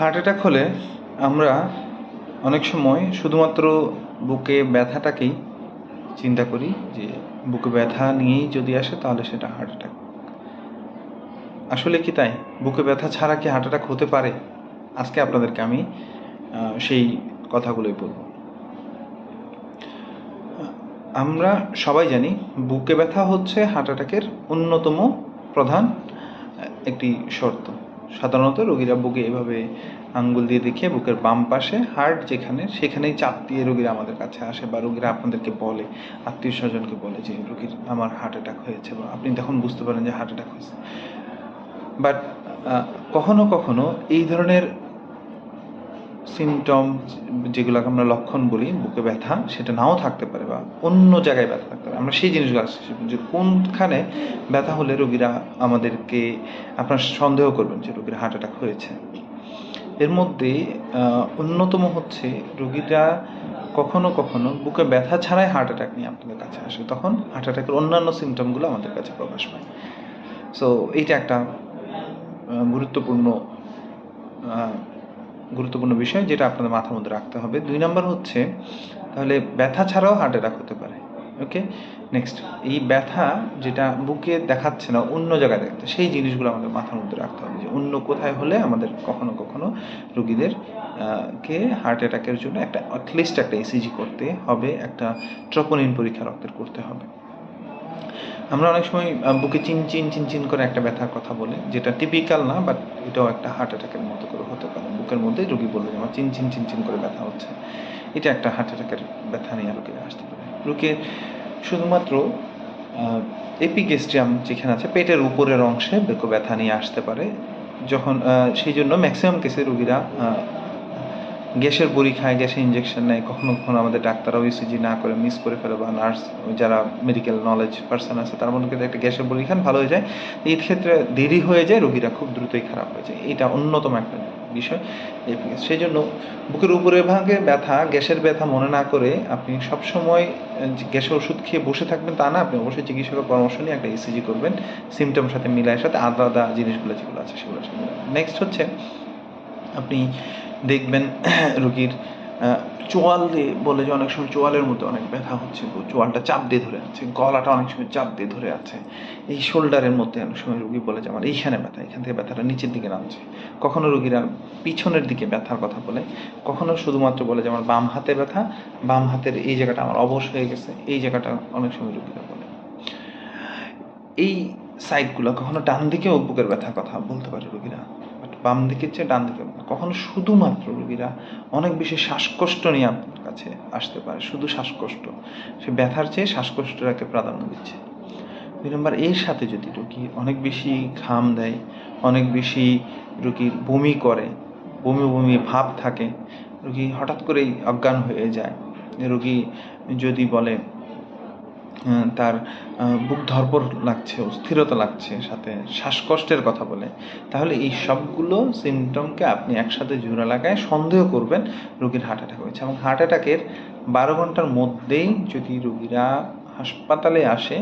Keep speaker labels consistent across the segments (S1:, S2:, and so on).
S1: Heart attack হলে আমরা অনেক সময় শুধুমাত্র বুকে ব্যথাটাকেই চিন্তা করি যে বুকে ব্যথা নিয়েই যদি আসে তাহলে সেটা হার্ট অ্যাটাক। আসলে কি তাই? বুকে ব্যথা ছাড়া কি হার্ট অ্যাটাক হতে পারে? আজকে আপনাদেরকে আমি সেই কথাগুলোই বলব। আমরা সবাই জানি বুকে ব্যথা হচ্ছে হার্ট অ্যাটাকের অন্যতম প্রধান একটি শর্ত। সাধারণত রোগীরা বুকে এভাবে আঙ্গুল দিয়ে দেখিয়ে বুকের বাম পাশে হার্ট যেখানে সেখানেই চাপ দিয়ে রোগীরা আমাদের কাছে আসে বা রোগীরা আপনাদেরকে বলে, আত্মীয় স্বজনকে বলে যে রোগীর আমার হার্ট অ্যাটাক হয়েছে, বা আপনি তখন বুঝতে পারেন যে হার্ট অ্যাটাক হয়েছে। বাট কখনো কখনো এই ধরনের সিমটম, যেগুলোকে আমরা লক্ষণ বলি বুকে ব্যথা, সেটা নাও থাকতে পারে বা অন্য জায়গায় ব্যথা থাকতে পারে। আমরা সেই জিনিসগুলো আসছি যে কোনখানে ব্যথা হলে রোগীরা আমাদেরকে আপনার সন্দেহ করবেন যে রোগীর হার্ট অ্যাটাক হয়েছে। এর মধ্যে অন্যতম হচ্ছে রোগীরা কখনো কখনো বুকে ব্যথা ছাড়াই হার্ট অ্যাটাক নিয়ে আপনাদের কাছে আসে, তখন হার্ট অ্যাটাকের অন্যান্য সিমটমগুলো আমাদের কাছে প্রকাশ পায়। সো এইটা একটা গুরুত্বপূর্ণ বিষয় যেটা আপনাদের মাথার মধ্যে রাখতে হবে। 2 নাম্বার হচ্ছে তাহলে ব্যথা ছাড়াও হার্ট অ্যাটাক হতে পারে। ওকে, নেক্সট, এই ব্যথা যেটা বুকে দেখাচ্ছে না অন্য জায়গায় দেখাচ্ছে, সেই জিনিসগুলো আমাদের মাথার মধ্যে রাখতে হবে যে অন্য কোথায় হলে আমাদের কখনো কখনো রোগীদের কে হার্ট অ্যাটাকের জন্য অ্যাটলিস্ট একটা ইসিজি করতে হবে, একটা ট্রপোনিন পরীক্ষা রক্তের করতে হবে। আমরা অনেক সময় বুকে চিন করে একটা ব্যথার কথা বলি, যেটা টিপিক্যাল না, বাট এটাও একটা হার্ট অ্যাটাকের মতো করে হতে পারে। বুকের মধ্যে রোগী বলবে যে আমার চিন করে ব্যথা হচ্ছে, এটা একটা হার্ট অ্যাটাকের ব্যথা নিয়ে রোগীরা আসতে পারে। রোগীর শুধুমাত্র এপিগ্যাস্ট্রিয়াম যেখানে আছে পেটের উপরের অংশে বুকে ব্যথা নিয়ে আসতে পারে, যখন সেই জন্য ম্যাক্সিমাম কেসে রোগীরা গ্যাসের বড়ি খায়, গ্যাসের ইঞ্জেকশন নেয়। কখনো কখনো আমাদের ডাক্তাররাও ইসিজি না করে মিস করে ফেলে, বা নার্স যারা মেডিকেল নলেজ পার্সন আছে তার মধ্যে একটা গ্যাসের বড়ি খান, ভালো হয়ে যায়। এই ক্ষেত্রে দেরি হয়ে যায়, রোগীরা খুব দ্রুতই খারাপ হয়ে যায়। এটা অন্যতম একটা বিষয়। সেই জন্য বুকের উপরের ভাগে ব্যথা গ্যাসের ব্যথা মনে না করে আপনি সবসময় গ্যাসের ওষুধ খেয়ে বসে থাকবেন তা না, আপনি অবশ্যই চিকিৎসকের পরামর্শ নিয়ে একটা ইসিজি করবেন, সিমটমের সাথে মিলায়, সাথে আলাদা জিনিসগুলো যেগুলো আছে সেগুলোর সাথে। নেক্সট হচ্ছে আপনি দেখবেন রোগীর চোয়ালে বলে যে অনেক সময় চোয়ালের মধ্যে অনেক ব্যথা হচ্ছে, চোয়ালটা চাপ দিয়ে ধরে আছে, গলাটা অনেক সময় চাপ দিয়ে ধরে আছে, এই শোল্ডারের মধ্যে অনেক সময় রোগী বলে যে আমার এইখানে ব্যথা, এখান থেকে ব্যথাটা নিচের দিকে নামছে। কখনো রোগীরা পিছনের দিকে ব্যথার কথা বলে, কখনো শুধুমাত্র বলে যে আমার বাম হাতে ব্যথা, বাম হাতের এই জায়গাটা আমার অবশ হয়ে গেছে, এই জায়গাটা অনেক সময় রোগীরা বলে। এই সাইডগুলো কখনো ডান দিকেও বুকের ব্যথার কথা বলতে পারে রোগীরা, বাট বাম দিকের চেয়ে ডান দিকে। কখনো শুধুমাত্র রোগীরা অনেক বেশি শ্বাসকষ্ট নিয়ে আপনার কাছে আসতে পারে, শুধু শ্বাসকষ্ট, সে ব্যথার চেয়ে শ্বাসকষ্টটাকে প্রাধান্য দিচ্ছে। 2 নম্বর, এর সাথে যদি রোগী অনেক বেশি ঘাম দেয়, অনেক বেশি রোগীর বমি করে, বমি ভাব থাকে, রোগী হঠাৎ করেই অজ্ঞান হয়ে যায়, রোগী যদি বলে তার বুক ধড়ফড় লাগছে, অস্থিরতা লাগছে, সাথে শ্বাসকষ্টের কথা বলে, তাহলে এই সবগুলো সিমটমকে আপনি একসাথে জোড়া লাগায় সন্দেহ করবেন রোগীর হার্ট অ্যাটাক হয়েছে। এবং হার্ট অ্যাটাকের 12 ঘন্টার মধ্যেই যদি রোগীরা হাসপাতালে আসে,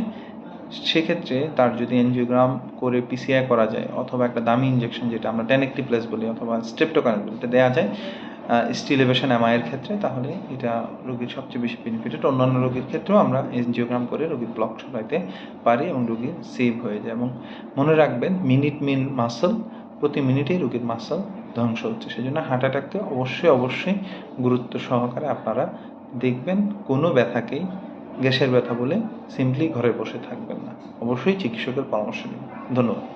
S1: সেক্ষেত্রে তার যদি এনজিওগ্রাম করে পিসিআই করা যায়, অথবা একটা দামি ইঞ্জেকশন যেটা আমরা টেনেক্টিপ্লেস বলি অথবা স্ট্রেপ্টোকাইন বলি, এটা দেওয়া যায় স্টিলেভেশন এমআইয়ের ক্ষেত্রে, তাহলে এটা রোগীর সবচেয়ে বেশি বেনিফিটেড। অন্যান্য রোগীর ক্ষেত্রেও আমরা এনজিওগ্রাম করে রোগীর ব্লক সরাইতে পারি এবং রোগী সেভ হয়ে যায়। এবং মনে রাখবেন, মাসল প্রতি মিনিটেই রোগীর মাসল ধ্বংস হচ্ছে। সেই জন্য হার্ট অ্যাটাককে অবশ্যই গুরুত্ব সহকারে আপনারা দেখবেন। কোনো ব্যথাকেই গ্যাসের ব্যথা বলে সিম্পলি ঘরে বসে থাকবেন না, অবশ্যই চিকিৎসকের পরামর্শ নিন। ধন্যবাদ।